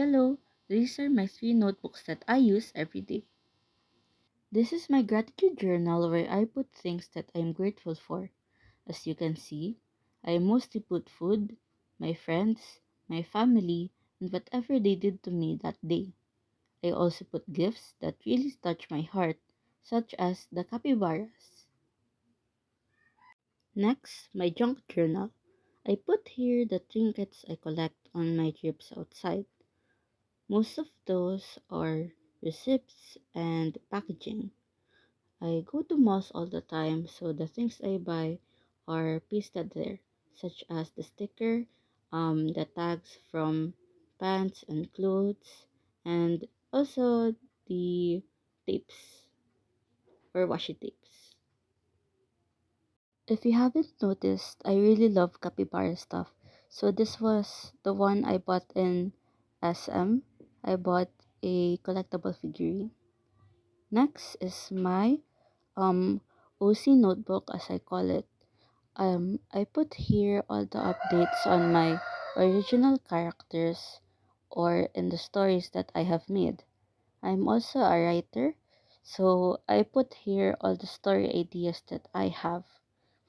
yellow. These are my three notebooks that I use every day. This is my gratitude journal where I put things that I'm grateful for. As you can see, I mostly put food, my friends, my family, and whatever they did to me that day. I also put gifts that really touch my heart, such as the capybaras. Next, my junk journal. I put here the trinkets I collect on my trips outside. Most of those are receipts and packaging. I go to malls all the time, so the things I buy are pasted there, such as the sticker, the tags from pants and clothes, and also the tapes or washi tapes. If you haven't noticed, I really love capybara stuff. So this was the one I bought in SM. I bought a collectible figurine. Next is my OC notebook, as I call it. I put here all the updates on my original characters or in the stories that I have made. I'm also a writer, so I put here all the story ideas that I have.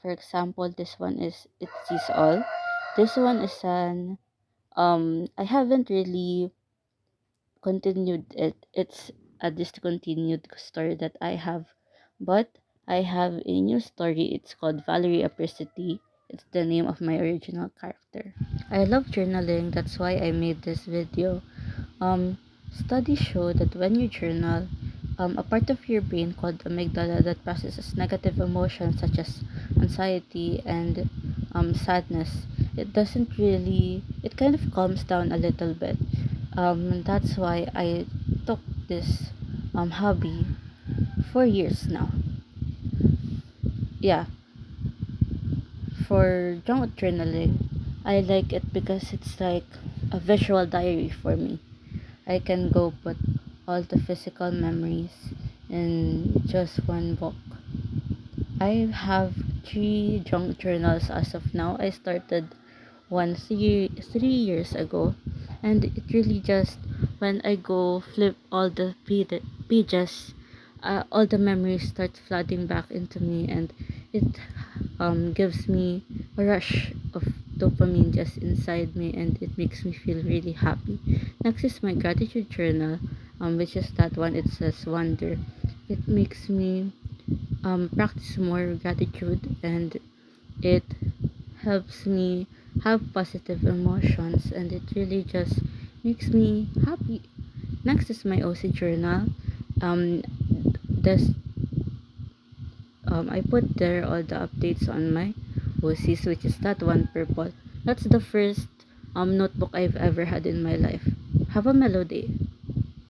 For example, this one is It Sees All. This one is an I haven't really continued it. It's a discontinued story that I have, but I have a new story. It's called Valerie Apricity. It's the name of my original character. I love journaling. That's why I made this video. Um, Studies show that when you journal, a part of your brain called amygdala that processes negative emotions such as anxiety and sadness, it kind of calms down a little bit. That's why I took this hobby for years now. Yeah, for junk journaling, I like it because it's like a visual diary for me. I can go put all the physical memories in just one book. I have three junk journals as of now. I started one 3 years ago, and it really just when I go flip all the pages, all the memories start flooding back into me, and it gives me a rush of dopamine just inside me, and it makes me feel really happy. Next is my gratitude journal, which is that one. It says wonder. It makes me practice more gratitude, and it helps me have positive emotions, and it really just makes me happy. Next is my OC journal. This I put there all the updates on my OCs, which is that one purple. That's the first notebook I've ever had in my life. Have a mellow day.